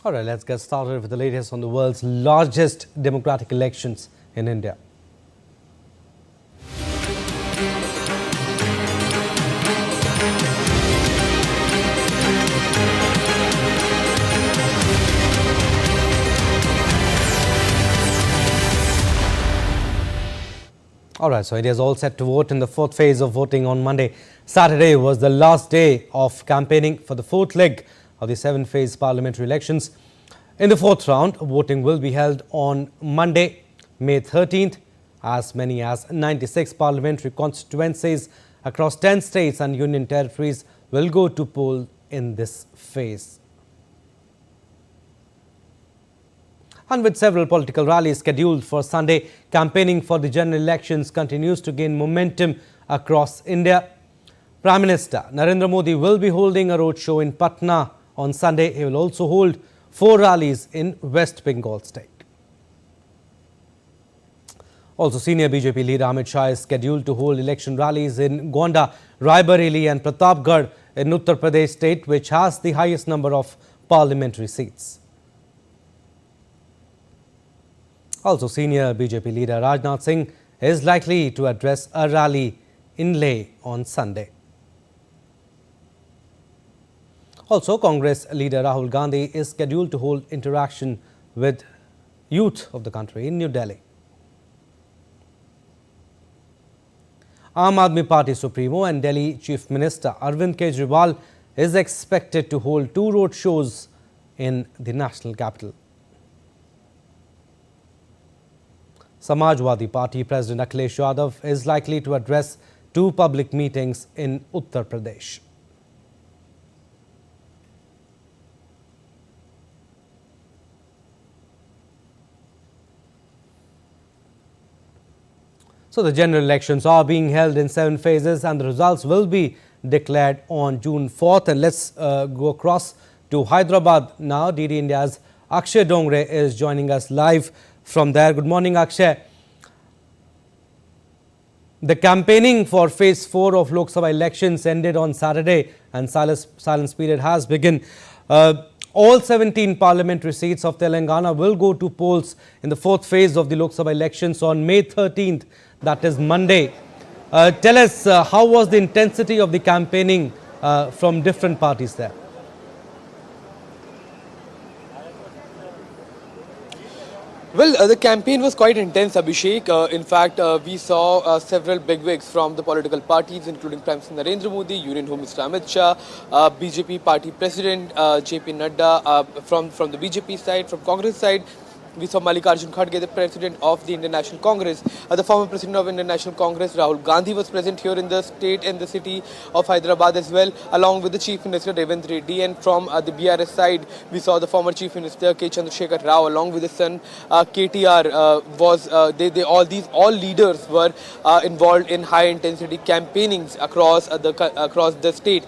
All right, let's get started with the latest on the world's largest democratic elections in India. All right, so India is all set to vote in the fourth phase of voting on Monday. Saturday was the last day of campaigning for the fourth leg of the seven-phase parliamentary elections. In the fourth round, voting will be held on Monday, May 13th. As many as 96 parliamentary constituencies across 10 states and union territories will go to poll in this phase. And with several political rallies scheduled for Sunday, campaigning for the general elections continues to gain momentum across India. Prime Minister Narendra Modi will be holding a roadshow in Patna on Sunday. He will also hold 4 rallies in West Bengal state. Also, senior BJP leader Amit Shah is scheduled to hold election rallies in Gonda, Raebareli and Pratapgarh in Uttar Pradesh state, which has the highest number of parliamentary seats. Also, senior BJP leader Rajnath Singh is likely to address a rally in Leh on Sunday. Also, Congress leader Rahul Gandhi is scheduled to hold interaction with youth of the country in New Delhi. Aam Aadmi Party Supremo and Delhi Chief Minister Arvind Kejriwal is expected to hold 2 road shows in the national capital. Samajwadi Party President Akhilesh Yadav is likely to address 2 public meetings in Uttar Pradesh. So the general elections are being held in 7 phases and the results will be declared on June 4th. And let's go across to Hyderabad now. DD India's Akshay Dongre is joining us live from there. Good morning, Akshay. The campaigning for phase 4 of Lok Sabha elections ended on Saturday and silence period has begun. All 17 parliamentary seats of Telangana will go to polls in the 4th phase of the Lok Sabha elections on May 13th, that is Monday. Tell us, how was the intensity of the campaigning from different parties there? Well, the campaign was quite intense, Abhishek. In fact, we saw several bigwigs from the political parties, including Prime Minister Narendra Modi, Union Home Minister Amit Shah, BJP party president JP Nadda from the BJP side, from Congress side. We saw Mallikarjun Kharge, the president of the Indian National Congress. The former president of Indian National Congress, Rahul Gandhi, was present here in the state and the city of Hyderabad as well, along with the Chief Minister Revant Reddy. And from the BRS side, we saw the former Chief Minister K. Chandrasekhar Rao, along with his son KTR. All leaders were involved in high-intensity campaignings across the state.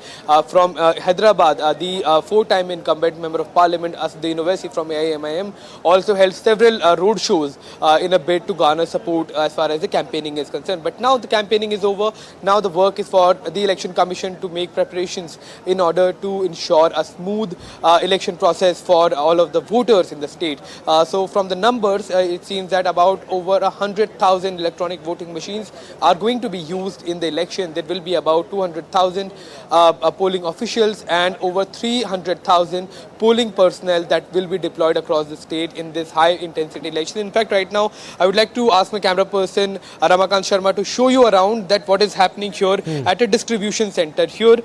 From Hyderabad, the 4-time incumbent member of Parliament, Asduddin Owaisi from AIMIM, also held several road shows in a bid to garner support as far as the campaigning is concerned. But now the campaigning is over. Now the work is for the Election Commission to make preparations in order to ensure a smooth election process for all of the voters in the state. So from the numbers, it seems that about over 100,000 electronic voting machines are going to be used in the election. There will be about 200,000 polling officials and over 300,000 polling personnel that will be deployed across the state in this high-intensity election. In fact, right now, I would like to ask my camera person, Ramakant Sharma, to show you around that what is happening here at a distribution center. Here,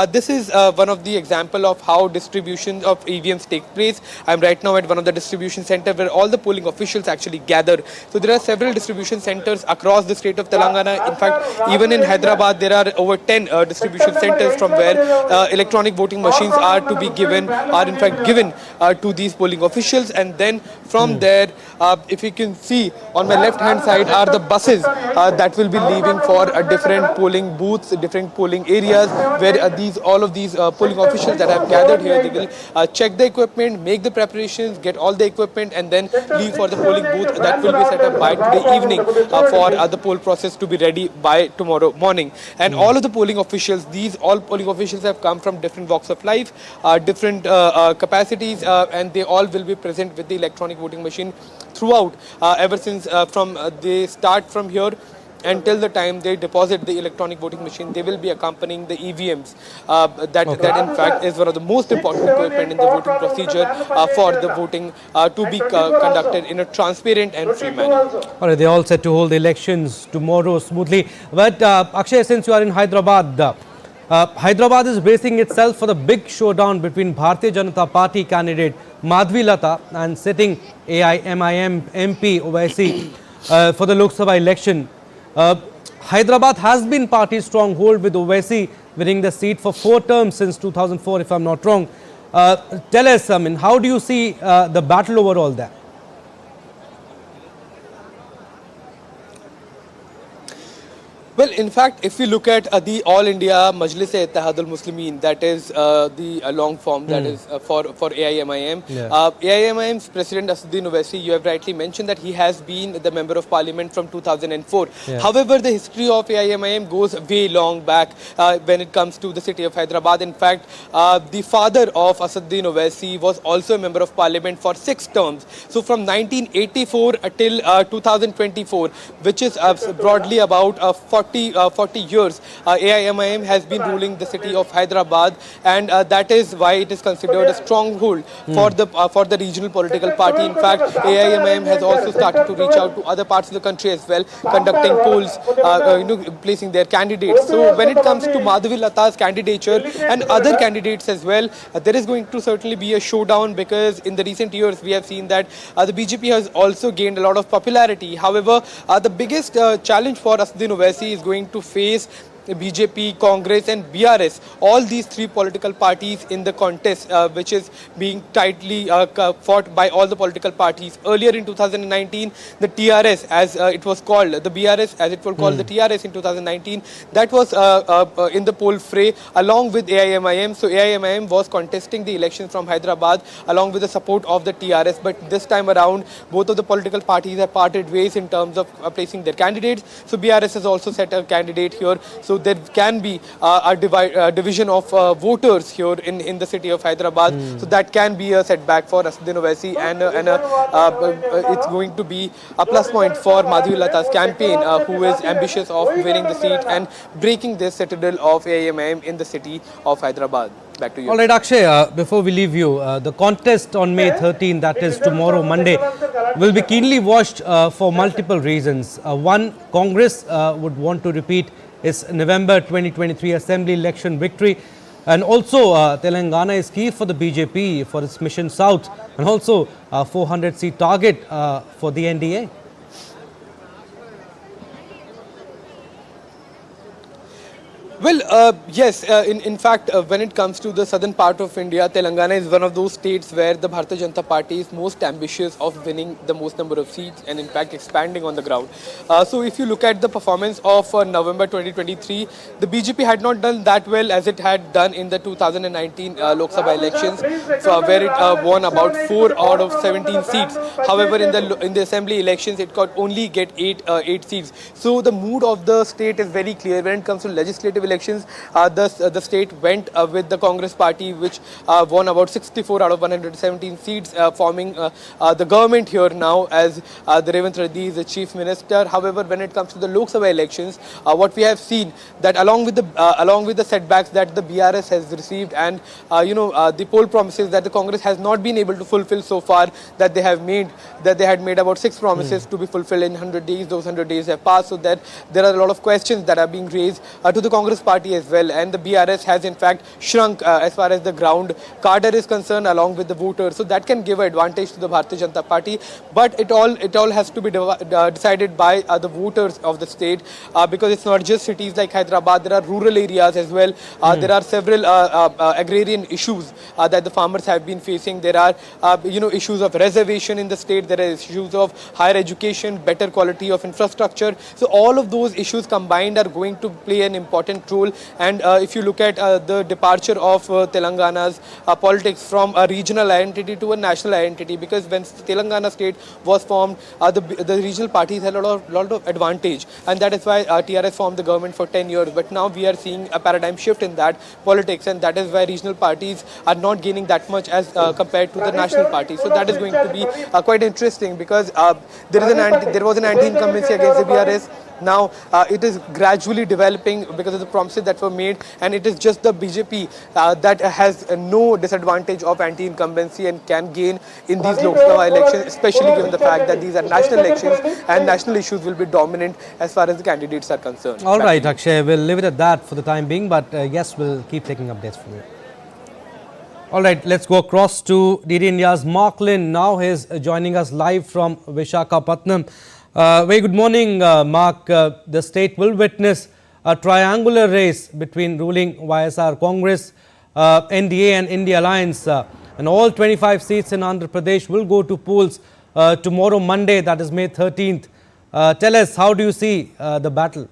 this is one of the example of how distribution of EVMs take place. I'm right now at one of the distribution center where all the polling officials actually gather. So there are several distribution centers across the state of Telangana. In fact, even in Hyderabad, there are over 10 distribution centers from where electronic voting machines are to be given, are in fact given to these polling officials, and then from from there, if you can see on my left hand side are the buses that will be leaving for different polling booths, different polling areas, where all of these polling officials that have gathered here, they will check the equipment, make the preparations, get all the equipment, and then leave for the polling booth that will be set up by today evening for the poll process to be ready by tomorrow morning. And all of the polling officials, all polling officials have come from different walks of life, different capacities, and they all will be present with the electronic voting machine throughout, ever since they start from here until the time they deposit the electronic voting machine. They will be accompanying the EVMs. That in fact is one of the most important equipment in the voting procedure for the voting to be conducted in a transparent and free manner. All right, they all set to hold the elections tomorrow smoothly. But Akshay, since you are in Hyderabad, Hyderabad is bracing itself for the big showdown between Bharatiya Janata Party candidate Madhvi Lata and sitting AIMIM MP Owaisi for the Lok Sabha election. Hyderabad has been party stronghold, with Owaisi winning the seat for 4 terms since 2004, if I'm not wrong. Tell us, how do you see the battle overall there? Well, in fact, if we look at the All India Majlis-e-Ittihad al-Muslimin, that is the long form that is for AIMIM. Yeah. AIMIM's President Asduddin Owaisi, you have rightly mentioned that he has been the Member of Parliament from 2004. Yeah. However, the history of AIMIM goes way long back when it comes to the city of Hyderabad. In fact, the father of Asduddin Owaisi was also a Member of Parliament for 6 terms. So from 1984 till 2024, which is broadly about 40 years, AIMIM has been ruling the city of Hyderabad, and that is why it is considered a stronghold for the regional political party. In fact, AIMIM has also started to reach out to other parts of the country as well, conducting polls, placing their candidates. So when it comes to Madhvi Lata's candidature and other candidates as well, there is going to certainly be a showdown, because in the recent years we have seen that the BJP has also gained a lot of popularity. However, the biggest challenge for Asduddin Owaisi is going to face BJP, Congress and BRS, all these 3 political parties in the contest, which is being tightly fought by all the political parties. Earlier in 2019, the TRS, as it was called, the BRS as it was called, the TRS in 2019, that was in the poll fray along with AIMIM. So AIMIM was contesting the elections from Hyderabad along with the support of the TRS. But this time around, both of the political parties have parted ways in terms of placing their candidates. So BRS has also set a candidate here. So there can be a division of voters here in the city of Hyderabad. So that can be a setback for Asduddin Owaisi, and it's going to be a plus point for Madhvi Lata's campaign, who is ambitious of winning the seat and breaking this citadel of AIMIM in the city of Hyderabad. Back to you. All right, Akshay, before we leave you, the contest on May 13, that is tomorrow, Monday, will be keenly watched for multiple reasons. One, Congress would want to repeat its November 2023 Assembly election victory. And also, Telangana is key for the BJP for its mission south, and also 400-seat target for the NDA. Well, yes, in fact, when it comes to the southern part of India, Telangana is one of those states where the Bharatiya Janata Party is most ambitious of winning the most number of seats and in fact expanding on the ground. So if you look at the performance of November 2023, the BJP had not done that well as it had done in the 2019 Lok Sabha elections, where it won about 4 out of 17 seats. However, in the assembly elections, it could only get 8 seats. So the mood of the state is very clear. When it comes to legislative elections, the state went with the Congress party, which won about 64 out of 117 seats, forming the government here now as the Revanth Reddy is the chief minister. However, when it comes to the Lok Sabha elections, what we have seen that along with the setbacks that the BRS has received, and the poll promises that the Congress has not been able to fulfill so far, that they had made about 6 promises to be fulfilled in 100 days. Those 100 days have passed, so that there are a lot of questions that are being raised to the Congress party as well, and the BRS has in fact shrunk as far as the ground cadre is concerned, along with the voters. So that can give an advantage to the Bharatiya Janata Party, but it all has to be decided by the voters of the state, because it's not just cities like Hyderabad. There are rural areas as well. There are several agrarian issues that the farmers have been facing. There are issues of reservation in the state. There are issues of higher education, better quality of infrastructure. So all of those issues combined are going to play an important role. And if you look at the departure of Telangana's politics from a regional identity to a national identity, because when Telangana state was formed, the regional parties had a lot of advantage, and that is why TRS formed the government for 10 years. But now we are seeing a paradigm shift in that politics, and that is why regional parties are not gaining that much as compared to the national party. So that is going to be quite interesting, because there was an anti-incumbency against the BRS. Now it is gradually developing because of the promises that were made, and it is just the BJP that has no disadvantage of anti-incumbency and can gain in these Lok Sabha elections, especially given the fact that these are national elections and national issues will be dominant as far as the candidates are concerned. All right, Akshay, we'll leave it at that for the time being, but yes, we'll keep taking updates from you. All right, let's go across to DD India's Mark Lynn. Now he's joining us live from Visakhapatnam. Very good morning, Mark. The state will witness a triangular race between ruling YSR Congress, NDA and India Alliance, and all 25 seats in Andhra Pradesh will go to polls tomorrow, Monday, that is May 13th. Tell us, how do you see the battle?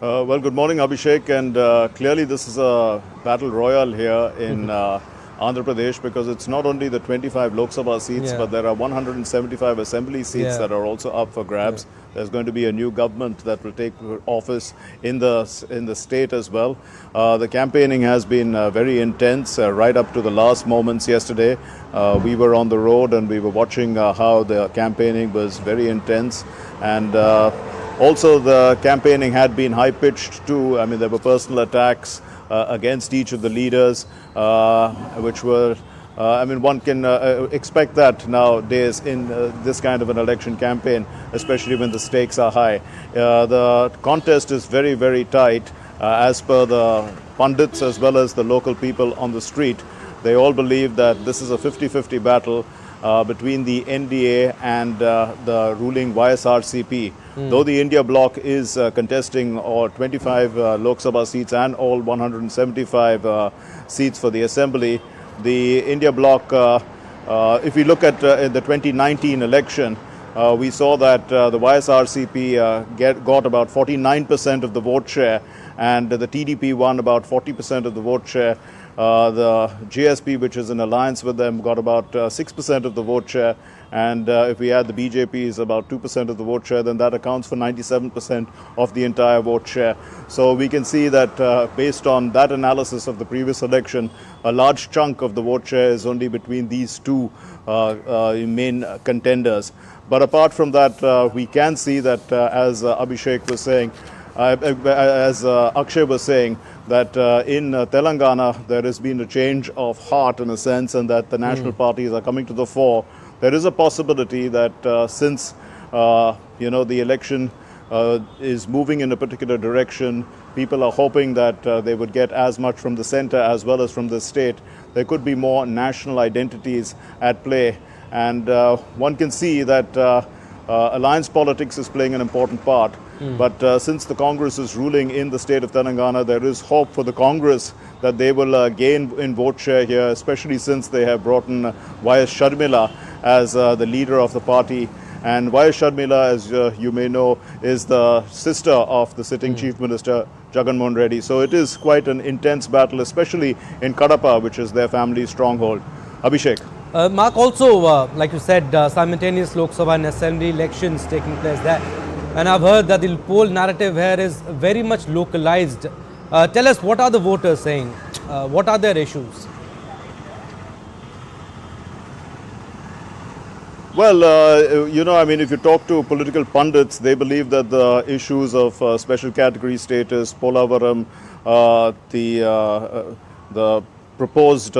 Well, good morning, Abhishek, and clearly this is a battle royal here in Andhra Pradesh, because it's not only the 25 Lok Sabha seats, but there are 175 assembly seats that are also up for grabs. There's going to be a new government that will take office in the state as well. The campaigning has been very intense right up to the last moments yesterday. We were on the road and we were watching how the campaigning was very intense, and also the campaigning had been high-pitched too. I mean, there were personal attacks against each of the leaders, which were, one can expect that nowadays in this kind of an election campaign, especially when the stakes are high. The contest is very, very tight, as per the pundits as well as the local people on the street. They all believe that this is a 50-50 battle between the NDA and the ruling YSRCP. Though the India bloc is contesting 25 Lok Sabha seats and all 175 seats for the assembly, the India bloc, if we look at the 2019 election, we saw that the YSRCP got about 49% of the vote share, and the TDP won about 40% of the vote share. The GSP, which is in alliance with them, got about 6% of the vote share, and if we add the BJP is about 2% of the vote share, then that accounts for 97% of the entire vote share. So we can see that based on that analysis of the previous election, a large chunk of the vote share is only between these two main contenders. But apart from that, we can see that as Abhishek was saying, as Akshay was saying, that in Telangana there has been a change of heart in a sense, and that the national parties are coming to the fore. There is a possibility that since the election is moving in a particular direction, people are hoping that they would get as much from the center as well as from the state. There could be more national identities at play, and one can see that alliance politics is playing an important part. But since the Congress is ruling in the state of Telangana, there is hope for the Congress that they will gain in vote share here, especially since they have brought in YS Sharmila as the leader of the party. And YS Sharmila, as you may know, is the sister of the sitting Chief Minister Jagan Mohan Reddy. So it is quite an intense battle, especially in Kadapa, which is their family's stronghold. Abhishek. Mark, also, like you said, simultaneous Lok Sabha and Assembly elections taking place there. And I've heard that the poll narrative here is very much localized. Tell us, what are the voters saying? What are their issues? Well, if you talk to political pundits, they believe that the issues of special category status, Polavaram, the proposed,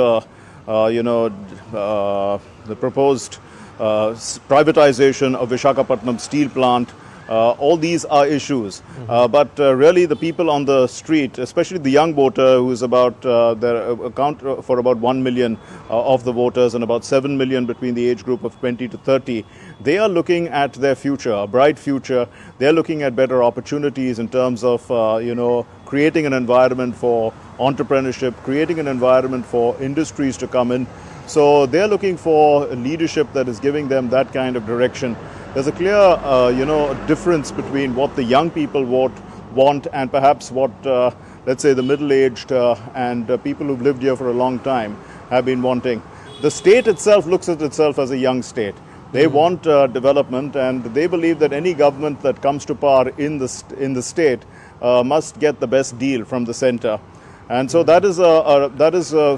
privatization of Visakhapatnam steel plant, All these are issues. But really the people on the street, especially the young voter who is about, their account for about 1 million of the voters and about 7 million between the age group of 20 to 30, they are looking at their future, a bright future. They are looking at better opportunities in terms of, creating an environment for entrepreneurship, creating an environment for industries to come in. So they are looking for leadership that is giving them that kind of direction. There's a clear, difference between what the young people want and perhaps what, let's say, the middle-aged and people who've lived here for a long time have been wanting. The state itself looks at itself as a young state. They want development, and they believe that any government that comes to power in the state must get the best deal from the center. And so that is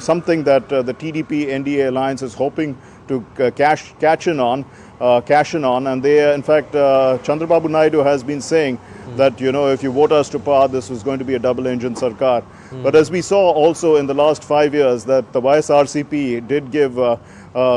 something that the TDP-NDA alliance is hoping to cash in on. And they, in fact, Chandrababu Naidu has been saying that, if you vote us to power, this was going to be a double-engine sarkar. But as we saw also in the last 5 years, that the YSRCP did give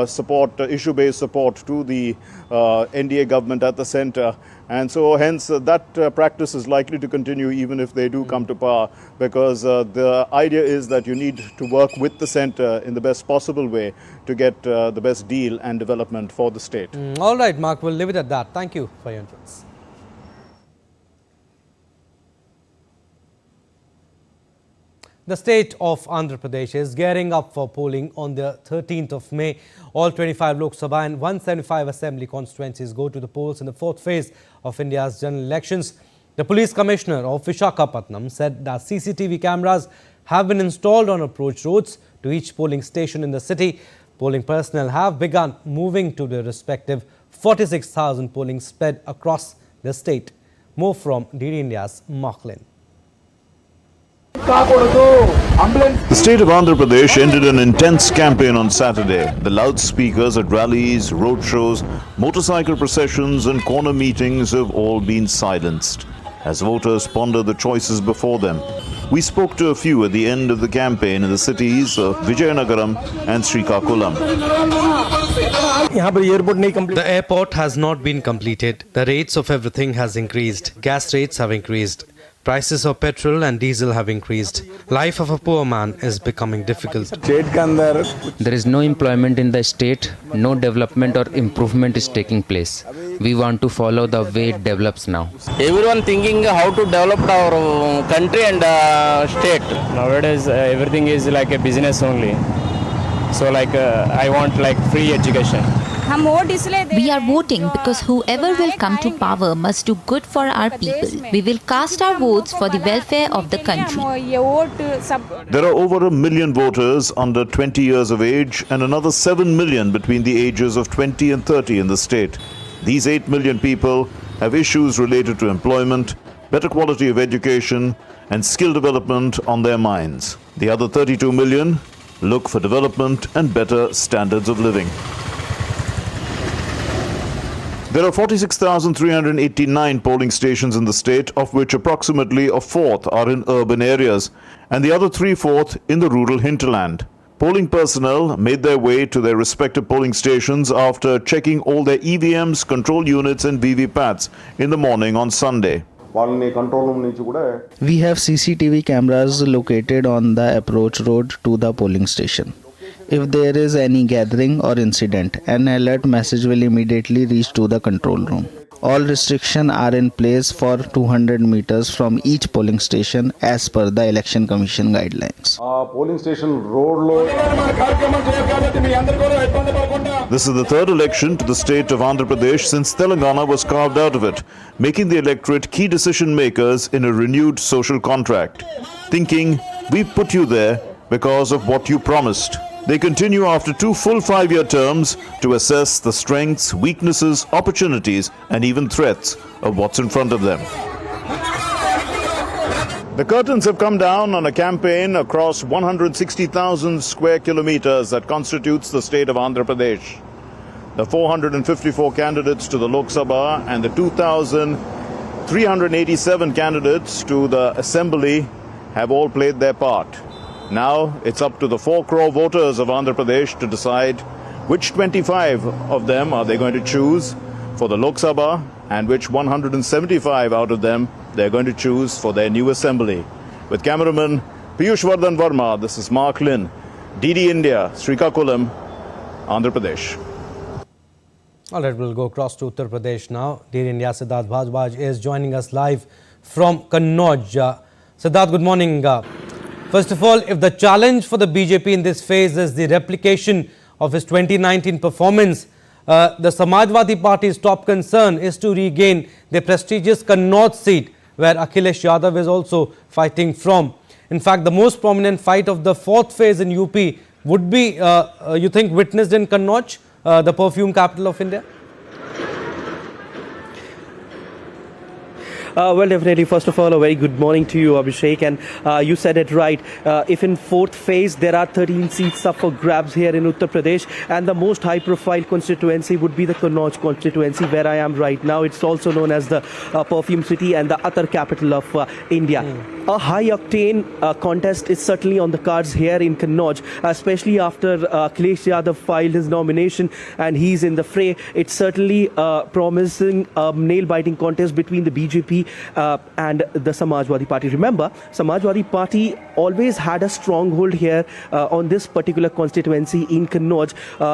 support, issue-based support to the NDA government at the center. And so hence that practice is likely to continue even if they do come to power, because the idea is that you need to work with the center in the best possible way to get the best deal and development for the state. All right, Mark, we'll leave it at that. Thank you for your inputs. The state of Andhra Pradesh is gearing up for polling on the 13th of May. All 25 Lok Sabha and 175 Assembly constituencies go to the polls in the fourth phase of India's general elections. The police commissioner of Visakhapatnam said that CCTV cameras have been installed on approach roads to each polling station in the city. Polling personnel have begun moving to the respective 46,000 polling spread across the state. More from DD India's Mark Lynn. The state of Andhra Pradesh ended an intense campaign on Saturday. The loudspeakers at rallies, roadshows, motorcycle processions and corner meetings have all been silenced as voters ponder the choices before them. We spoke to a few at the end of the campaign in the cities of Vijayanagaram and Srikakulam. The airport has not been completed. The rates of everything has increased. Gas rates have increased. Prices of petrol and diesel have increased. Life of a poor man is becoming difficult. There is no employment in the state, no development or improvement is taking place. We want to follow the way it develops now. Everyone thinking how to develop our country and state. Nowadays everything is like a business only. So I want free education. We are voting because whoever will come to power must do good for our people. We will cast our votes for the welfare of the country. There are over 1 million voters under 20 years of age and another 7 million between the ages of 20 and 30 in the state. These 8 million people have issues related to employment, better quality of education and skill development on their minds. The other 32 million look for development and better standards of living. There are 46,389 polling stations in the state, of which approximately a fourth are in urban areas and the other 3/4 in the rural hinterland. Polling personnel made their way to their respective polling stations after checking all their EVMs, control units and VVPATs in the morning on Sunday. We have CCTV cameras located on the approach road to the polling station. If there is any gathering or incident, an alert message will immediately reach to the control room. All restrictions are in place for 200 meters from each polling station as per the Election Commission guidelines. This is the third election to the state of Andhra Pradesh since Telangana was carved out of it, making the electorate key decision makers in a renewed social contract, thinking, we put you there because of what you promised. They continue after 2 full 5-year terms to assess the strengths, weaknesses, opportunities and even threats of what's in front of them. The curtains have come down on a campaign across 160,000 square kilometers that constitutes the state of Andhra Pradesh. The 454 candidates to the Lok Sabha and the 2,387 candidates to the Assembly have all played their part. Now it's up to the 4 crore voters of Andhra Pradesh to decide which 25 of them are they going to choose for the Lok Sabha and which 175 out of them they're going to choose for their new assembly. With cameraman Piyush Vardhan Verma, this is Mark Lin, DD India, Srikakulam, Andhra Pradesh. All right, we'll go across to Uttar Pradesh now. DD India Siddharth Bhajbaj is joining us live from Kannauj. Siddharth, good morning. First of all, if the challenge for the BJP in this phase is the replication of his 2019 performance, the Samajwadi Party's top concern is to regain the prestigious Kannauj seat, where Akhilesh Yadav is also fighting from. In fact, the most prominent fight of the fourth phase in UP would be, you think, witnessed in Kannauj, the perfume capital of India? Well, definitely. First of all, a very good morning to you, Abhishek. And you said it right. If in fourth phase there are 13 seats up for grabs here in Uttar Pradesh, and the most high-profile constituency would be the Kannauj constituency, where I am right now. It's also known as the perfume city and the other capital of India. A high-octane contest is certainly on the cards here in Kannauj, especially after Akhilesh Yadav filed his nomination and he's in the fray. It's certainly promising a nail-biting contest between the BJP and the Samajwadi Party. Remember, Samajwadi Party always had a stronghold here on this particular constituency in Kannauj.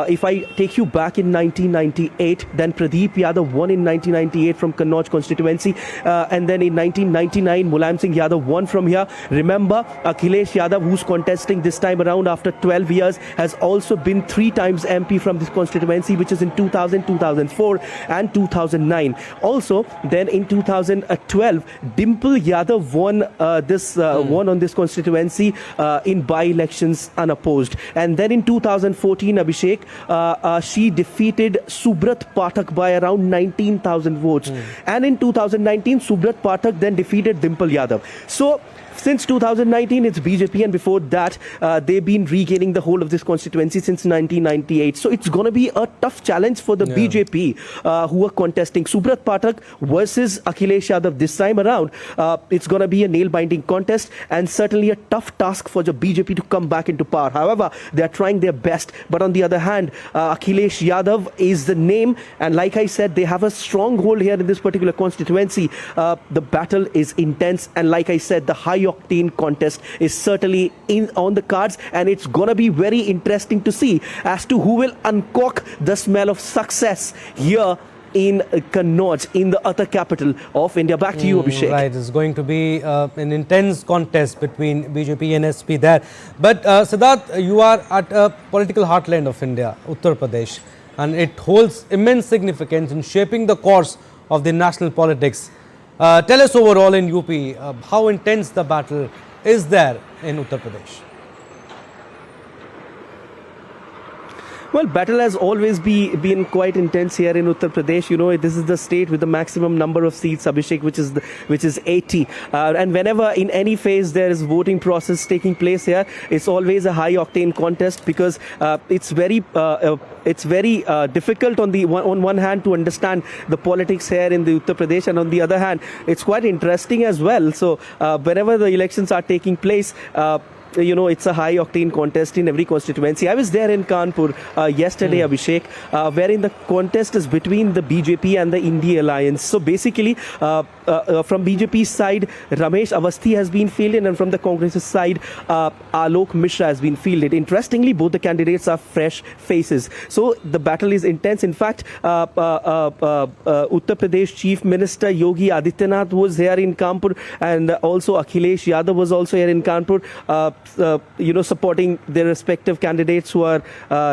If I take you back in 1998, then Pradeep Yadav won in 1998 from Kannauj constituency, and then in 1999, Mulayam Singh Yadav won from here. Remember, Akhilesh Yadav, who's contesting this time around after 12 years, has also been 3 times MP from this constituency, which is in 2000, 2004 and 2009. Also, then in 2012, Dimple Yadav won won on this constituency in by-elections unopposed. And then in 2014, Abhishek, she defeated Subrat Pathak by around 19,000 votes. And in 2019, Subrat Pathak then defeated Dimple Yadav. So since 2019, it's BJP, and before that, they've been regaining the whole of this constituency since 1998. So it's going to be a tough challenge for the BJP who are contesting. Subrat Pathak versus Akhilesh Yadav this time around. It's going to be a nail-binding contest and certainly a tough task for the BJP to come back into power. However, they are trying their best. But on the other hand, Akhilesh Yadav is the name, and like I said, they have a stronghold here in this particular constituency. The battle is intense, and like I said, the high-octane contest is certainly on the cards, and it's going to be very interesting to see as to who will uncork the smell of success here in Kannauj, in the other capital of India. Back to you, Abhishek. Right, it's going to be an intense contest between BJP and SP there. But Siddharth, you are at a political heartland of India, Uttar Pradesh, and it holds immense significance in shaping the course of the national politics. Tell us overall in UP, how intense the battle is there in Uttar Pradesh? Well, battle has always been quite intense here in Uttar Pradesh. You know, this is the state with the maximum number of seats, Abhishek, which is 80. And whenever in any phase there is voting process taking place here, it's always a high-octane contest because it's very difficult on one hand to understand the politics here in the Uttar Pradesh, and on the other hand, it's quite interesting as well. So whenever the elections are taking place, you know, it's a high-octane contest in every constituency. I was there in Kanpur yesterday, Abhishek, wherein the contest is between the BJP and the India Alliance. So basically, from BJP's side, Ramesh Avasthi has been fielded, and from the Congress's side, Alok Mishra has been fielded. Interestingly, both the candidates are fresh faces. So the battle is intense. In fact, Uttar Pradesh Chief Minister Yogi Adityanath was here in Kanpur, and also Akhilesh Yadav was also here in Kanpur. You know, supporting their respective candidates who are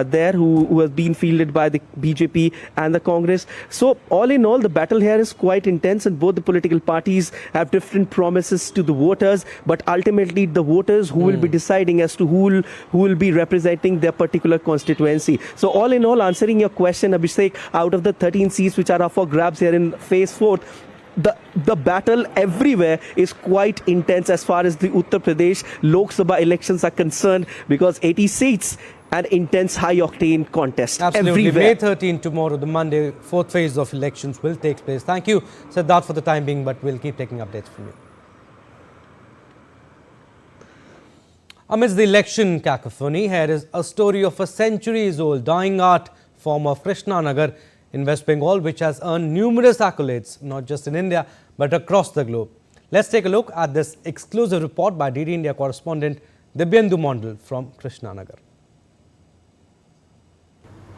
there, who have been fielded by the BJP and the Congress. So all in all, the battle here is quite intense, and both the political parties have different promises to the voters, but ultimately the voters who will be deciding as to who will be representing their particular constituency. So all in all, answering your question, Abhishek, out of the 13 seats which are up for grabs here in phase 4, the battle everywhere is quite intense as far as the Uttar Pradesh Lok Sabha elections are concerned, because 80 seats, an intense high-octane contest. Absolutely. Everywhere. May 13, tomorrow, the Monday, 4th phase of elections will take place. Thank you, Siddharth, for the time being, but we'll keep taking updates from you. Amidst the election cacophony, here is a story of a centuries-old dying art form of Krishnanagar in West Bengal, which has earned numerous accolades, not just in India, but across the globe. Let's take a look at this exclusive report by DD India correspondent Dibyendu Mondal from Krishnanagar.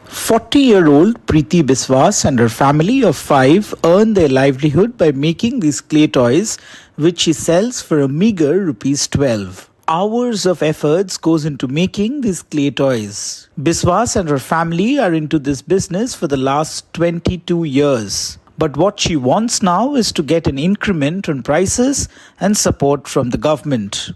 40-year-old Preeti Biswas and her family of 5 earn their livelihood by making these clay toys, which she sells for a meager ₹12. Hours of efforts goes into making these clay toys. Biswas and her family are into this business for the last 22 years. But what she wants now is to get an increment on prices and support from the government.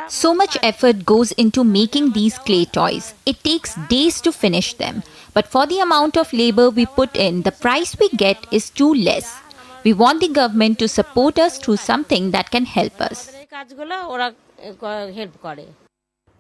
So much effort goes into making these clay toys. It takes days to finish them. But for the amount of labor we put in, the price we get is too less. We want the government to support us through something that can help us.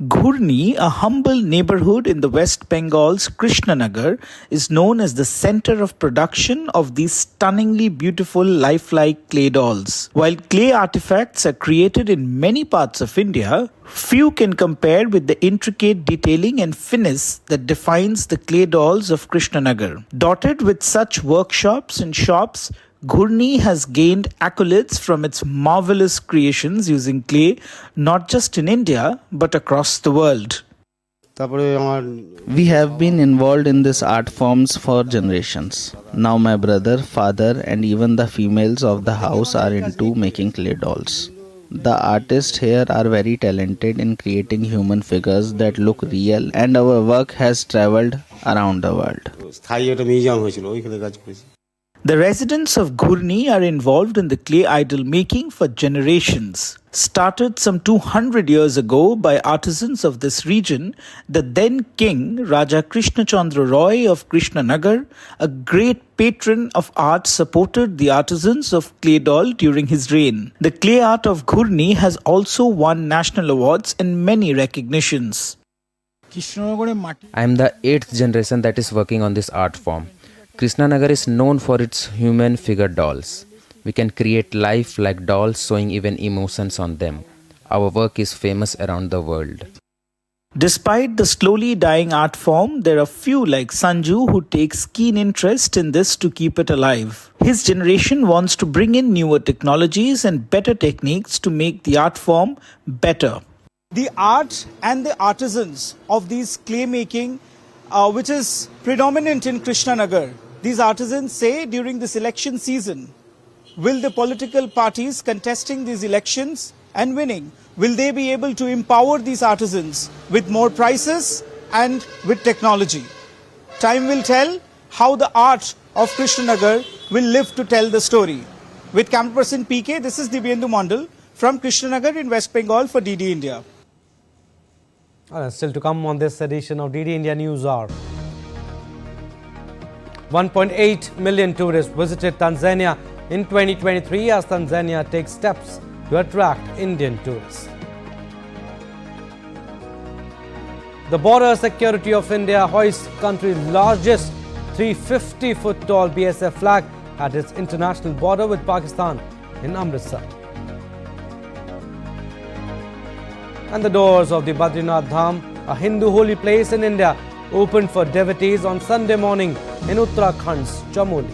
Ghurni, a humble neighborhood in the West Bengal's Krishnanagar, is known as the center of production of these stunningly beautiful lifelike clay dolls. While clay artifacts are created in many parts of India, few can compare with the intricate detailing and finesse that defines the clay dolls of Krishnanagar. Dotted with such workshops and shops, Ghurni has gained accolades from its marvelous creations using clay, not just in India, but across the world. We have been involved in this art forms for generations. Now my brother, father and even the females of the house are into making clay dolls. The artists here are very talented in creating human figures that look real, and our work has traveled around the world. The residents of Ghurni are involved in the clay idol making for generations. Started some 200 years ago by artisans of this region, the then king Raja Krishna Chandra Roy of Krishnanagar, a great patron of art, supported the artisans of clay doll during his reign. The clay art of Ghurni has also won national awards and many recognitions. I am the 8th generation that is working on this art form. Krishnanagar is known for its human figure dolls. We can create life-like dolls showing even emotions on them. Our work is famous around the world. Despite the slowly dying art form, there are few like Sanju who takes keen interest in this to keep it alive. His generation wants to bring in newer technologies and better techniques to make the art form better. The art and the artisans of these clay making, which is predominant in Krishnanagar, these artisans say during this election season, will the political parties contesting these elections and winning, will they be able to empower these artisans with more prices and with technology? Time will tell how the art of Krishnanagar will live to tell the story. With camera person PK, this is Dibyendu Mondal from Krishnanagar in West Bengal for DD India. Still to come on this edition of DD India News Hour. 1.8 million tourists visited Tanzania in 2023 as Tanzania takes steps to attract Indian tourists. The Border Security of India hoists country's largest 350-foot tall BSF flag at its international border with Pakistan in Amritsar. And the doors of the Badrinath Dam, a Hindu holy place in India, opened for devotees on Sunday morning in Uttarakhand's Chamoli.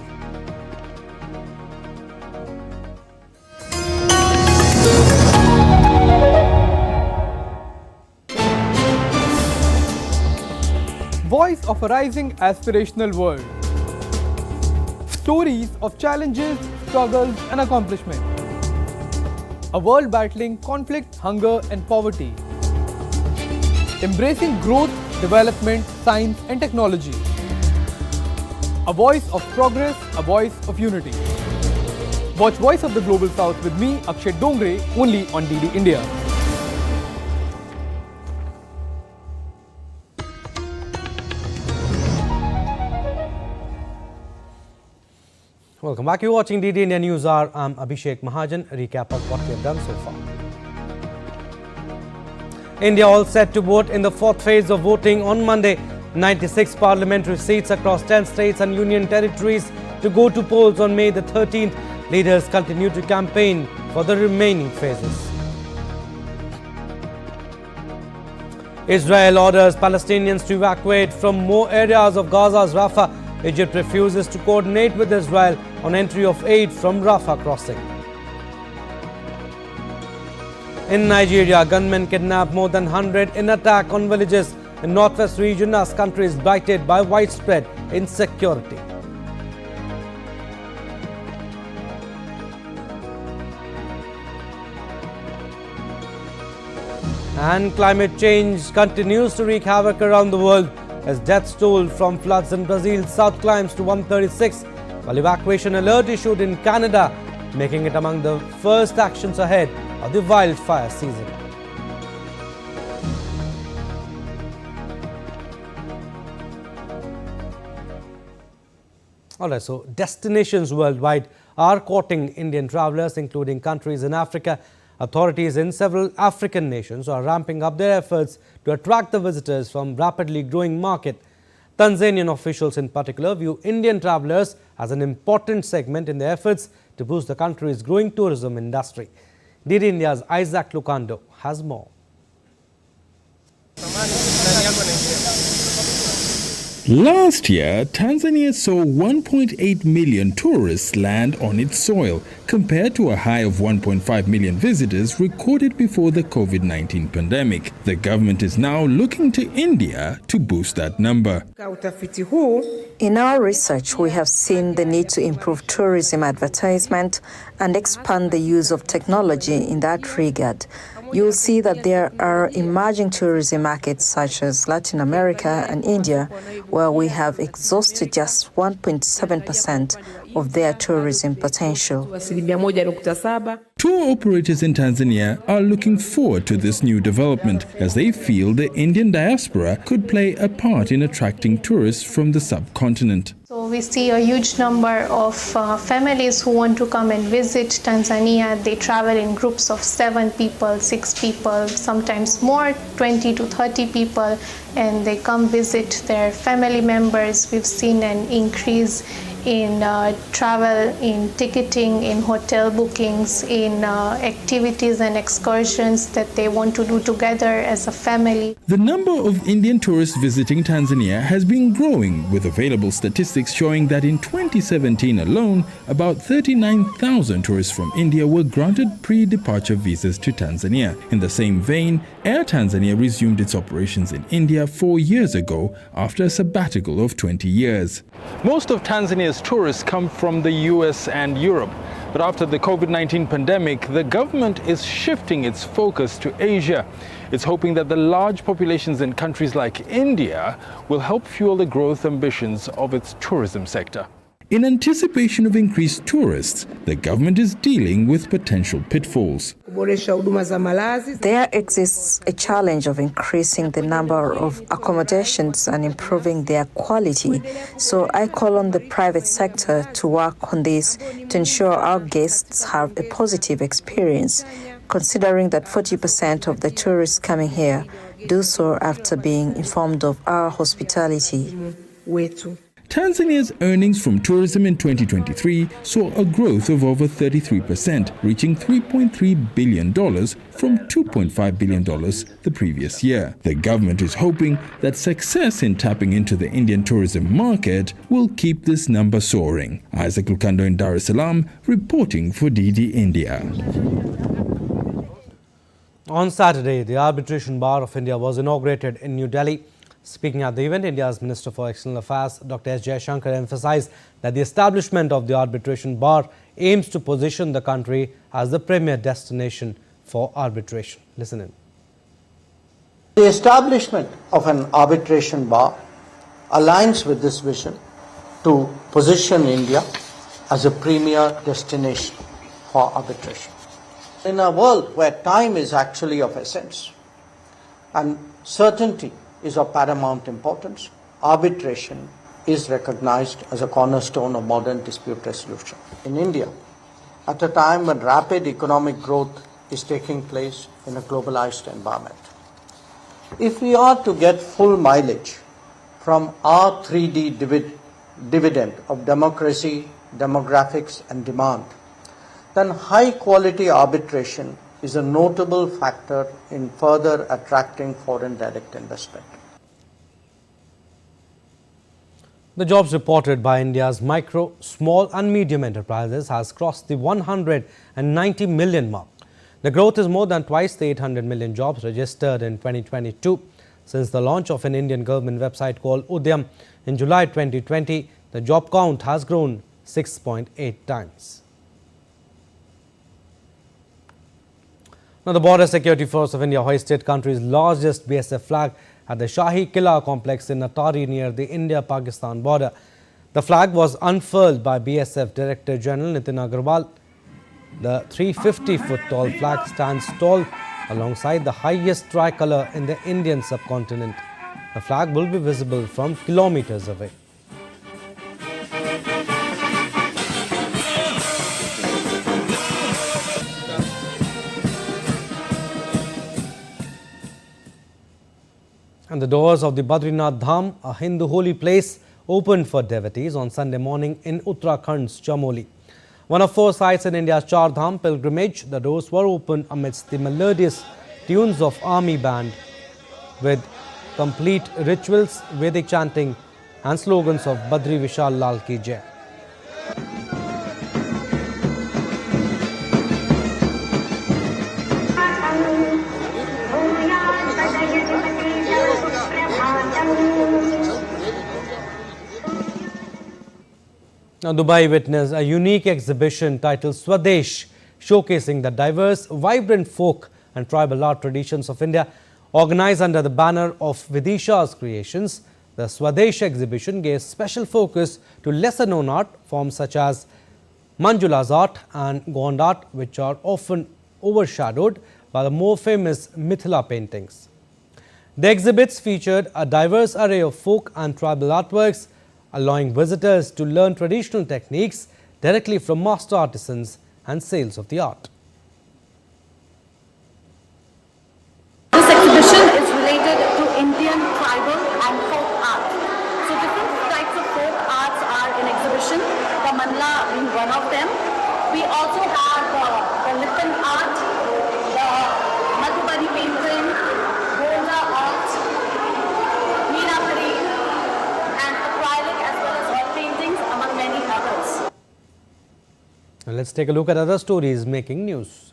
Voice of a rising aspirational world. Stories of challenges, struggles and accomplishment. A world battling conflict, hunger and poverty. Embracing growth, development, science and technology. A voice of progress, a voice of unity. Watch Voice of the Global South with me, Akshay Dongre, only on DD India. Welcome back. You're watching DD India News Hour. I'm Abhishek Mahajan. A recap of what we have done so far. India all set to vote in the 4th phase of voting on Monday. 96 parliamentary seats across 10 states and union territories to go to polls on May the 13th. Leaders continue to campaign for the remaining phases. Israel orders Palestinians to evacuate from more areas of Gaza's Rafah Egypt refuses to coordinate with Israel on entry of aid from Rafah crossing. In Nigeria, gunmen kidnapped more than 100 in attack on villages in northwest region as country is blighted by widespread insecurity. And climate change continues to wreak havoc around the world as deaths toll from floods in Brazil south climbs to 136, while evacuation alert issued in Canada, making it among the first actions ahead of the wildfire season. Alright, so destinations worldwide are courting Indian travelers, including countries in Africa. Authorities in several African nations are ramping up their efforts to attract the visitors from rapidly growing market. Tanzanian officials in particular view Indian travelers as an important segment in their efforts to boost the country's growing tourism industry. DD India's Isaac Lucando has more. Last year, Tanzania saw 1.8 million tourists land on its soil, compared to a high of 1.5 million visitors recorded before the COVID-19 pandemic. The government is now looking to India to boost that number. In our research, we have seen the need to improve tourism advertisement and expand the use of technology in that regard. You'll see that there are emerging tourism markets such as Latin America and India, where we have exhausted just 1.7% of their tourism potential. Tour operators in Tanzania are looking forward to this new development as they feel the Indian diaspora could play a part in attracting tourists from the subcontinent. So we see a huge number of families who want to come and visit Tanzania. They travel in groups of 7 people, 6 people, sometimes more, 20 to 30 people, and they come visit their family members. We've seen an increase in travel, in ticketing, in hotel bookings, in activities and excursions that they want to do together as a family. The number of Indian tourists visiting Tanzania has been growing, with available statistics showing that in 2017 alone, about 39,000 tourists from India were granted pre-departure visas to Tanzania. In the same vein, Air Tanzania resumed its operations in India 4 years ago after a sabbatical of 20 years. Most of Tanzania's tourists come from the US and Europe. But after the COVID-19 pandemic, the government is shifting its focus to Asia. It's hoping that the large populations in countries like India will help fuel the growth ambitions of its tourism sector. In anticipation of increased tourists, the government is dealing with potential pitfalls. There exists a challenge of increasing the number of accommodations and improving their quality. So I call on the private sector to work on this to ensure our guests have a positive experience, considering that 40% of the tourists coming here do so after being informed of our hospitality. Tanzania's earnings from tourism in 2023 saw a growth of over 33%, reaching $3.3 billion from $2.5 billion the previous year. The government is hoping that success in tapping into the Indian tourism market will keep this number soaring. Isaac Lucando in Dar es Salaam, reporting for DD India. On Saturday, the Arbitration Bar of India was inaugurated in New Delhi. Speaking at the event, India's Minister for External Affairs, Dr. S. Jaishankar, emphasized that the establishment of the Arbitration Bar aims to position the country as the premier destination for arbitration. Listen in. The establishment of an arbitration bar aligns with this vision to position India as a premier destination for arbitration. In a world where time is actually of essence and certainty is of paramount importance, arbitration is recognized as a cornerstone of modern dispute resolution. In India, at a time when rapid economic growth is taking place in a globalized environment, if we are to get full mileage from our 3D dividend of democracy, demographics and demand, then high quality arbitration is a notable factor in further attracting foreign direct investment. The jobs reported by India's micro, small and medium enterprises has crossed the 190 million mark. The growth is more than twice the 800 million jobs registered in 2022. Since the launch of an Indian government website called Udyam in July 2020, the job count has grown 6.8 times. Now, the Border Security Force of India hoisted country's largest BSF flag at the Shahi Qila complex in Atari near the India-Pakistan border. The flag was unfurled by BSF Director General Nitin Agarwal. The 350-foot tall flag stands tall alongside the highest tricolour in the Indian subcontinent. The flag will be visible from kilometres away. And the doors of the Badrinath Dam, a Hindu holy place, opened for devotees on Sunday morning in Uttarakhand's Chamoli. One of 4 sites in India's Char Dham pilgrimage, the doors were opened amidst the melodious tunes of army band with complete rituals, Vedic chanting and slogans of Badri Vishal Lal Ki Jai. Now, Dubai witnessed a unique exhibition titled Swadesh, showcasing the diverse, vibrant folk and tribal art traditions of India. Organized under the banner of Vidisha's creations, the Swadesh exhibition gave special focus to lesser-known art forms such as Manjula's art and Gond art, which are often overshadowed by the more famous Mithila paintings. The exhibits featured a diverse array of folk and tribal artworks, allowing visitors to learn traditional techniques directly from master artisans and sales of the art. This exhibition is related to Indian tribal and folk art. So different types of folk arts are in exhibition, the mandala being one of them. We also have the Lipton art, the Madhubani painting, Golda art, Meenakari, and acrylic as well as oil paintings, among many others. Now let's take a look at other stories making news.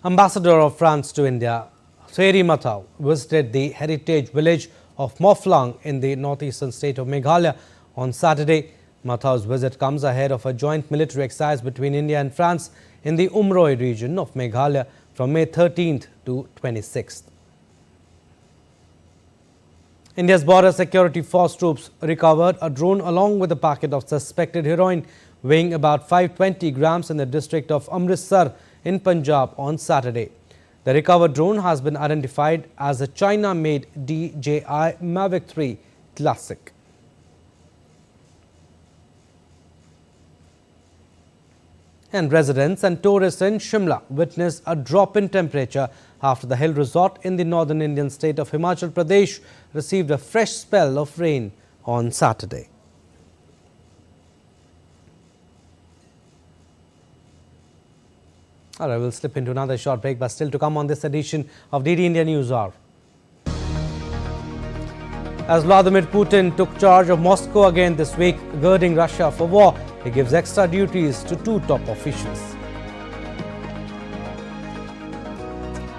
Ambassador of France to India, Thierry Mathau, visited the heritage village of Moflang in the northeastern state of Meghalaya on Saturday. Mathau's visit comes ahead of a joint military exercise between India and France in the Umroi region of Meghalaya from May 13th to 26th. India's Border Security Force troops recovered a drone along with a packet of suspected heroin weighing about 520 grams in the district of Amritsar in Punjab on Saturday. The recovered drone has been identified as a China-made DJI Mavic 3 Classic. And residents and tourists in Shimla witnessed a drop in temperature after the hill resort in the northern Indian state of Himachal Pradesh received a fresh spell of rain on Saturday. All right, we'll slip into another short break, but still to come on this edition of DD India News Hour. As Vladimir Putin took charge of Moscow again this week, girding Russia for war, he gives extra duties to 2 top officials.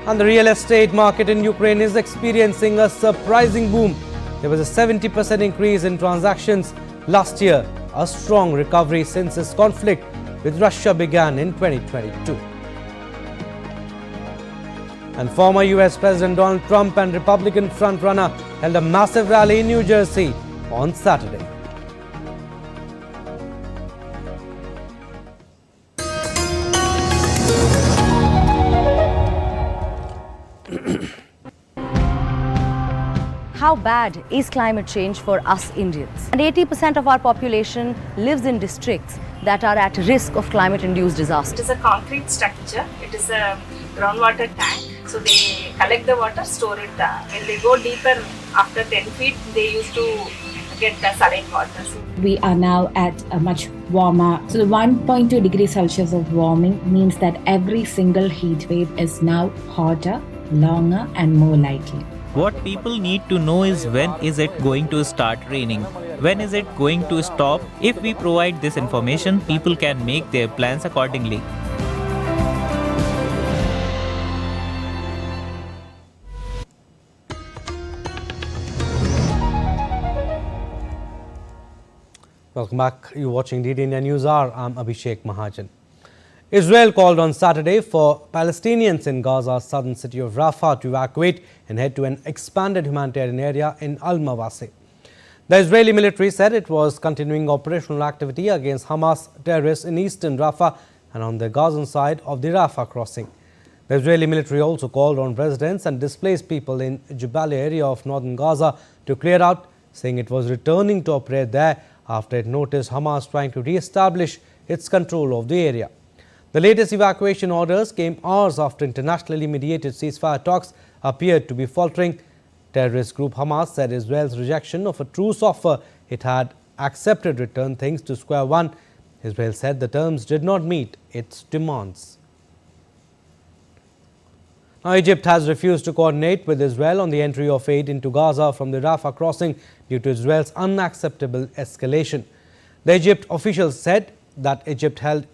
And the real estate market in Ukraine is experiencing a surprising boom. There was a 70% increase in transactions last year, a strong recovery since this conflict with Russia began in 2022. And former US President Donald Trump and Republican frontrunner held a massive rally in New Jersey on Saturday. How bad is climate change for us Indians? And 80% of our population lives in districts that are at risk of climate-induced disaster. It is a concrete structure. It is a groundwater tank. So they collect the water, store it. When they go deeper after 10 feet, they used to get the saline water. We are now at a much warmer. So the 1.2 degrees Celsius of warming means that every single heat wave is now hotter, longer and more likely. What people need to know is when is it going to start raining? When is it going to stop? If we provide this information, people can make their plans accordingly. Welcome back. You're watching DD India News Hour. I'm Abhishek Mahajan. Israel called on Saturday for Palestinians in Gaza's southern city of Rafah to evacuate and head to an expanded humanitarian area in Al-Mawasi. The Israeli military said it was continuing operational activity against Hamas terrorists in eastern Rafah and on the Gazan side of the Rafah crossing. The Israeli military also called on residents and displaced people in Jabalia area of northern Gaza to clear out, saying it was returning to operate there after it noticed Hamas trying to re-establish its control of the area. The latest evacuation orders came hours after internationally mediated ceasefire talks appeared to be faltering. Terrorist group Hamas said Israel's rejection of a truce offer it had accepted returned things to square one. Israel said the terms did not meet its demands. Now, Egypt has refused to coordinate with Israel on the entry of aid into Gaza from the Rafah crossing due to Israel's unacceptable escalation. The Egypt officials said that Egypt held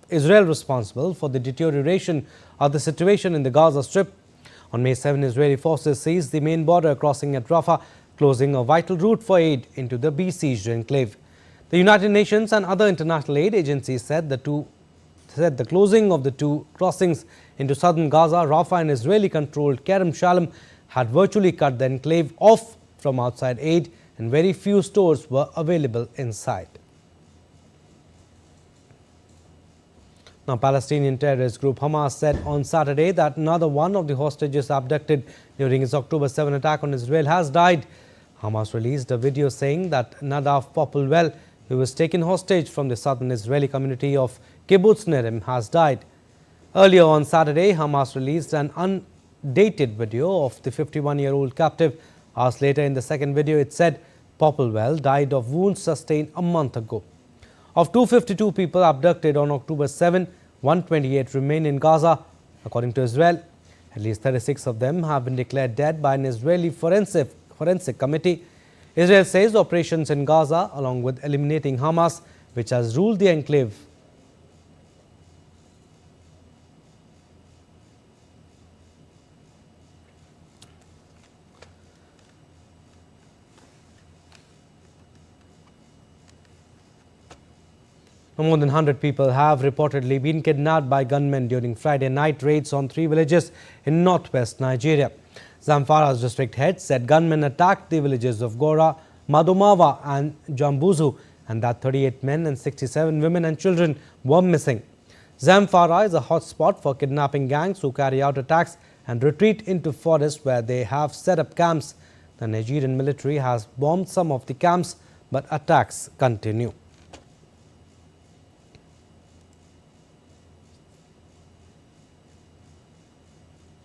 Israel responsible for the deterioration of the situation in the Gaza Strip. On May 7, Israeli forces seized the main border crossing at Rafah, closing a vital route for aid into the besieged enclave. The United Nations and other international aid agencies said the closing of the two crossings into southern Gaza, Rafah and Israeli-controlled Kerem Shalom had virtually cut the enclave off from outside aid and very few stores were available inside. Now, Palestinian terrorist group Hamas said on Saturday that another one of the hostages abducted during its October 7 attack on Israel has died. Hamas released a video saying that Nadav Popelwell, who was taken hostage from the southern Israeli community of Kibbutz Nerim, has died. Earlier on Saturday, Hamas released an undated video of the 51-year-old captive. Hours later, in the second video, it said Popelwell died of wounds sustained a month ago. Of 252 people abducted on October 7, 128 remain in Gaza. According to Israel, at least 36 of them have been declared dead by an Israeli forensic committee. Israel says operations in Gaza, along with eliminating Hamas, which has ruled the enclave, more than 100 people have reportedly been kidnapped by gunmen during Friday night raids on 3 villages in northwest Nigeria. Zamfara's district head said gunmen attacked the villages of Gora, Madomawa and Jambuzu and that 38 men and 67 women and children were missing. Zamfara is a hotspot for kidnapping gangs who carry out attacks and retreat into forests where they have set up camps. The Nigerian military has bombed some of the camps, but attacks continue.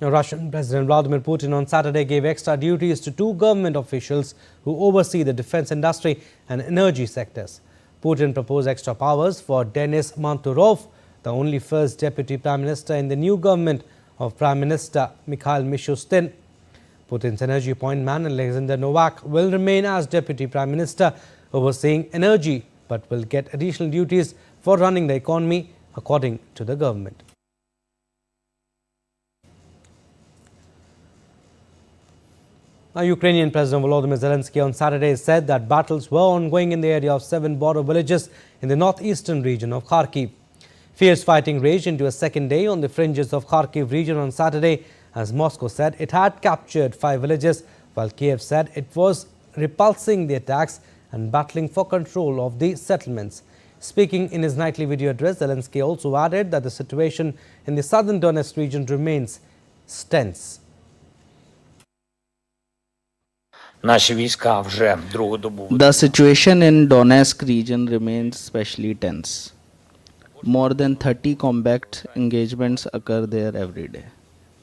Now, Russian President Vladimir Putin on Saturday gave extra duties to 2 government officials who oversee the defense industry and energy sectors. Putin proposed extra powers for Denis Manturov, the only first deputy prime minister in the new government of Prime Minister Mikhail Mishustin. Putin's energy point man Alexander Novak will remain as deputy prime minister overseeing energy, but will get additional duties for running the economy, according to the government. Now, Ukrainian President Volodymyr Zelensky on Saturday said that battles were ongoing in the area of 7 border villages in the northeastern region of Kharkiv. Fierce fighting raged into a second day on the fringes of Kharkiv region on Saturday, as Moscow said it had captured 5 villages, while Kiev said it was repulsing the attacks and battling for control of the settlements. Speaking in his nightly video address, Zelensky also added that the situation in the southern Donetsk region remains tense. The situation in Donetsk region remains especially tense. More than 30 combat engagements occur there every day.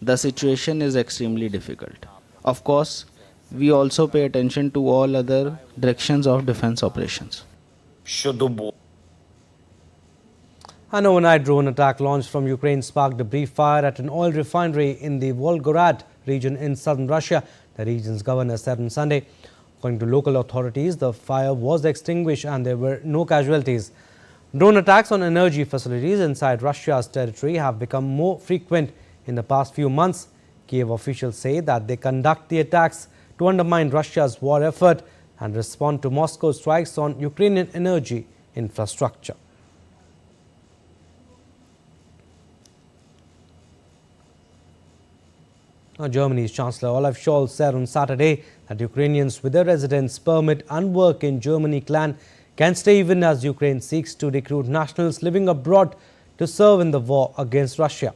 The situation is extremely difficult. Of course, we also pay attention to all other directions of defense operations. An overnight drone attack launched from Ukraine sparked a brief fire at an oil refinery in the Volgograd region in southern Russia, the region's governor said on Sunday. According to local authorities, the fire was extinguished and there were no casualties. Drone attacks on energy facilities inside Russia's territory have become more frequent in the past few months. Kiev officials say that they conduct the attacks to undermine Russia's war effort and respond to Moscow's strikes on Ukrainian energy infrastructure. Now, Germany's Chancellor Olaf Scholz said on Saturday that Ukrainians with a residence permit and work in Germany can stay even as Ukraine seeks to recruit nationals living abroad to serve in the war against Russia.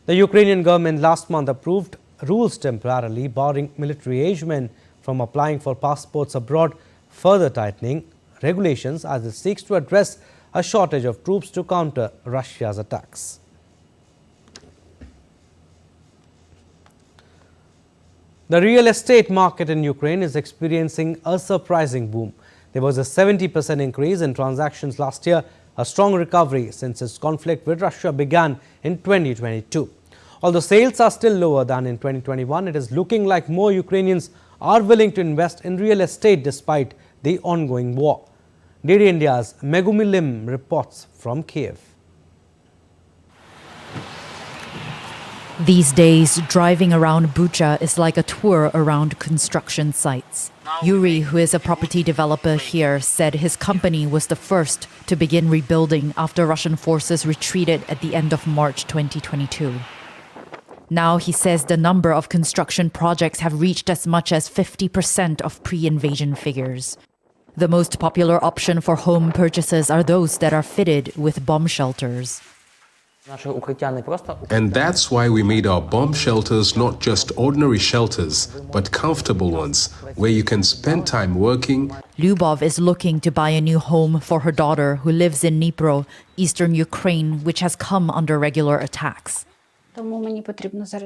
The Ukrainian government last month approved rules temporarily barring military-aged men from applying for passports abroad, further tightening regulations as it seeks to address a shortage of troops to counter Russia's attacks. The real estate market in Ukraine is experiencing a surprising boom. There was a 70% increase in transactions last year, a strong recovery since its conflict with Russia began in 2022. Although sales are still lower than in 2021, it is looking like more Ukrainians are willing to invest in real estate despite the ongoing war. DD India's Megumi Lim reports from Kiev. These days, driving around Bucha is like a tour around construction sites. Yuri, who is a property developer here, said his company was the first to begin rebuilding after Russian forces retreated at the end of March 2022. Now he says the number of construction projects have reached as much as 50% of pre-invasion figures. The most popular option for home purchases are those that are fitted with bomb shelters. And that's why we made our bomb shelters not just ordinary shelters, but comfortable ones, where you can spend time working. Lyubov is looking to buy a new home for her daughter who lives in Dnipro, eastern Ukraine, which has come under regular attacks.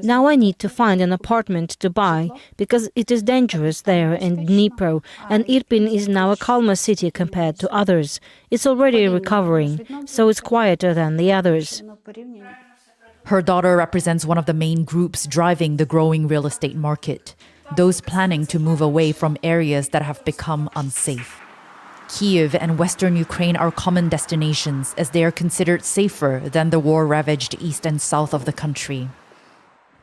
Now I need to find an apartment to buy because it is dangerous there in Dnipro, and Irpin is now a calmer city compared to others. It's already recovering, so it's quieter than the others. Her daughter represents one of the main groups driving the growing real estate market, those planning to move away from areas that have become unsafe. Kiev and western Ukraine are common destinations as they are considered safer than the war-ravaged east and south of the country.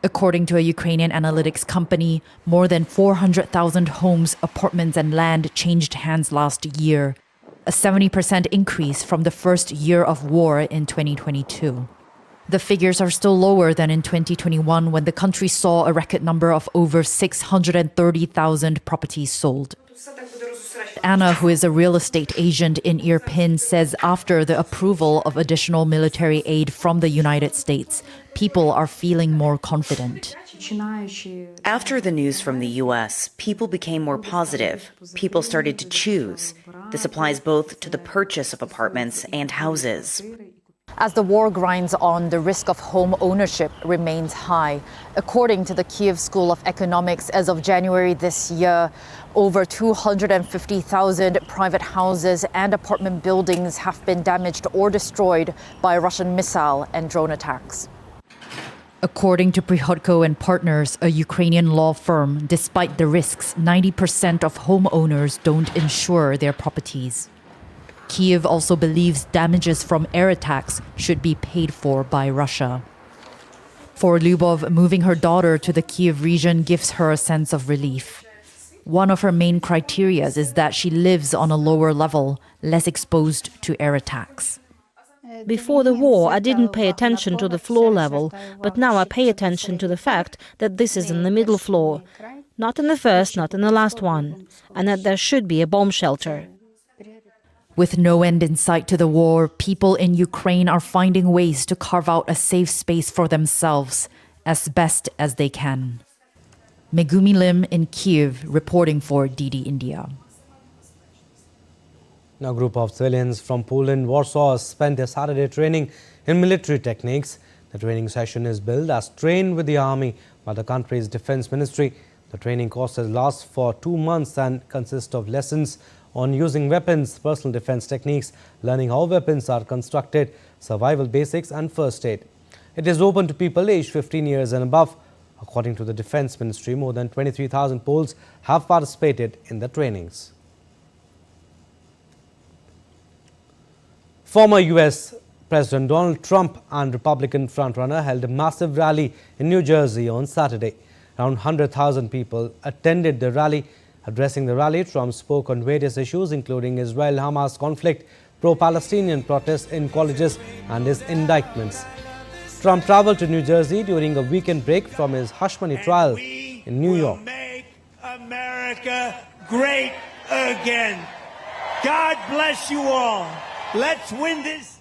According to a Ukrainian analytics company, more than 400,000 homes, apartments and land changed hands last year, a 70% increase from the first year of war in 2022. The figures are still lower than in 2021 when the country saw a record number of over 630,000 properties sold. Anna, who is a real estate agent in Irpin, says after the approval of additional military aid from the United States, people are feeling more confident. After the news from the U.S., people became more positive. People started to choose. This applies both to the purchase of apartments and houses. As the war grinds on, the risk of home ownership remains high. According to the Kiev School of Economics, as of January this year, over 250,000 private houses and apartment buildings have been damaged or destroyed by Russian missile and drone attacks. According to Prihodko and Partners, a Ukrainian law firm, despite the risks, 90% of homeowners don't insure their properties. Kiev also believes damages from air attacks should be paid for by Russia. For Lyubov, moving her daughter to the Kiev region gives her a sense of relief. One of her main criteria is that she lives on a lower level, less exposed to air attacks. Before the war, I didn't pay attention to the floor level, but now I pay attention to the fact that this is in the middle floor. Not in the first, not in the last one. And that there should be a bomb shelter. With no end in sight to the war, people in Ukraine are finding ways to carve out a safe space for themselves as best as they can. Megumi Lim in Kiev, reporting for DD India. Now, a group of civilians from Poland, Warsaw, spent their Saturday training in military techniques. The training session is billed as Train with the Army by the country's Defense Ministry. The training courses last for 2 months and consist of lessons on using weapons, personal defense techniques, learning how weapons are constructed, survival basics and first aid. It is open to people aged 15 years and above. According to the Defense Ministry, more than 23,000 Poles have participated in the trainings. Former US President Donald Trump and Republican frontrunner held a massive rally in New Jersey on Saturday. Around 100,000 people attended the rally. Addressing the rally, Trump spoke on various issues including Israel-Hamas conflict, pro-Palestinian protests in colleges and his indictments. Trump traveled to New Jersey during a weekend break from his hush money trial in New York. Make America great again. God bless you all. Let's win this.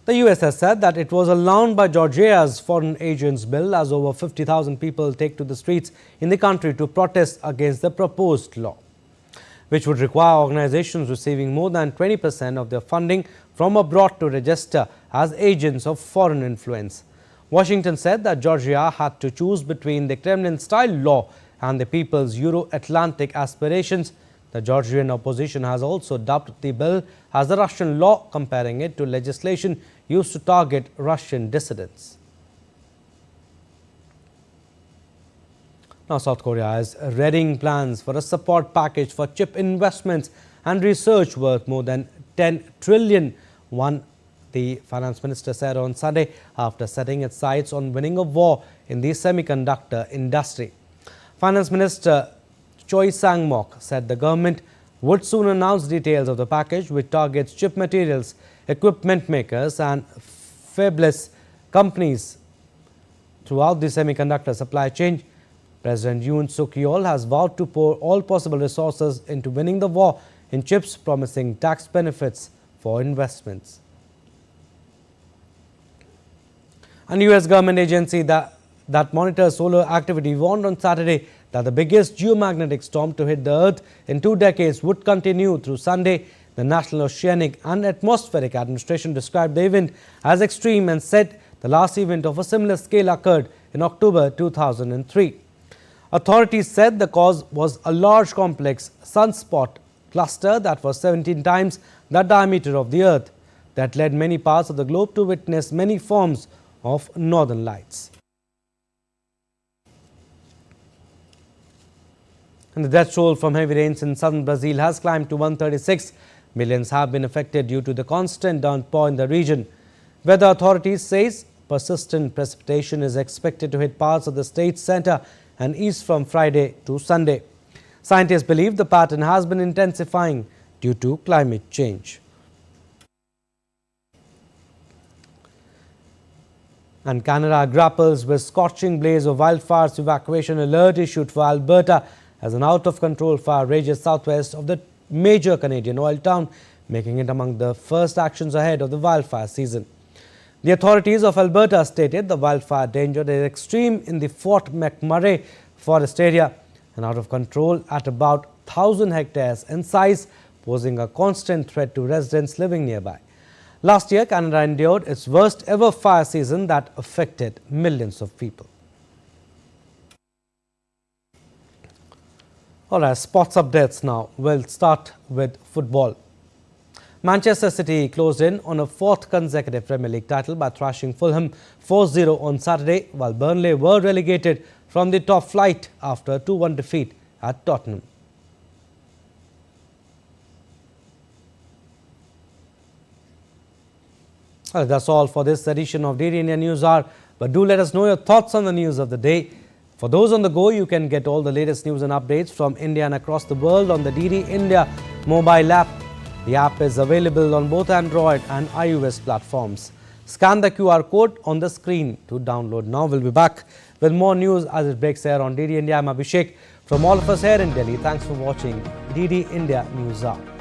The US has said that it was alarmed by Georgia's foreign agents bill as over 50,000 people take to the streets in the country to protest against the proposed law, which would require organizations receiving more than 20% of their funding from abroad to register as agents of foreign influence. Washington said that Georgia had to choose between the Kremlin-style law and the people's Euro-Atlantic aspirations. The Georgian opposition has also dubbed the bill as the Russian law, comparing it to legislation used to target Russian dissidents. Now, South Korea is readying plans for a support package for chip investments and research worth more than 10 trillion won, the finance minister said on Sunday after setting its sights on winning a war in the semiconductor industry. Finance Minister Choi Sang-mok said the government would soon announce details of the package, which targets chip materials, equipment makers and fabless companies throughout the semiconductor supply chain. President Yoon Suk-yeol has vowed to pour all possible resources into winning the war in chips, promising tax benefits for investments. A US government agency that monitors solar activity warned on Saturday that the biggest geomagnetic storm to hit the Earth in 2 decades would continue through Sunday. The National Oceanic and Atmospheric Administration described the event as extreme and said the last event of a similar scale occurred in October 2003. Authorities said the cause was a large complex sunspot cluster that was 17 times the diameter of the Earth that led many parts of the globe to witness many forms of northern lights. And the death toll from heavy rains in southern Brazil has climbed to 136. Millions have been affected due to the constant downpour in the region. Weather authorities say persistent precipitation is expected to hit parts of the state's center and east from Friday to Sunday. Scientists believe the pattern has been intensifying due to climate change. And Canada grapples with scorching blaze of wildfires. Evacuation alert issued for Alberta as an out-of-control fire rages southwest of the major Canadian oil town, making it among the first actions ahead of the wildfire season. The authorities of Alberta stated the wildfire danger is extreme in the Fort McMurray forest area and out of control at about 1,000 hectares in size, posing a constant threat to residents living nearby. Last year, Canada endured its worst ever fire season that affected millions of people. All right, sports updates now. We'll start with football. Manchester City closed in on a 4th consecutive Premier League title by thrashing Fulham 4-0 on Saturday, while Burnley were relegated from the top flight after a 2-1 defeat at Tottenham. Well, that's all for this edition of DD India News Hour. But do let us know your thoughts on the news of the day. For those on the go, you can get all the latest news and updates from India and across the world on the DD India mobile app. The app is available on both Android and iOS platforms. Scan the QR code on the screen to download. Now we'll be back with more news as it breaks here on DD India. I'm Abhishek. From all of us here in Delhi, thanks for watching DD India News Hour.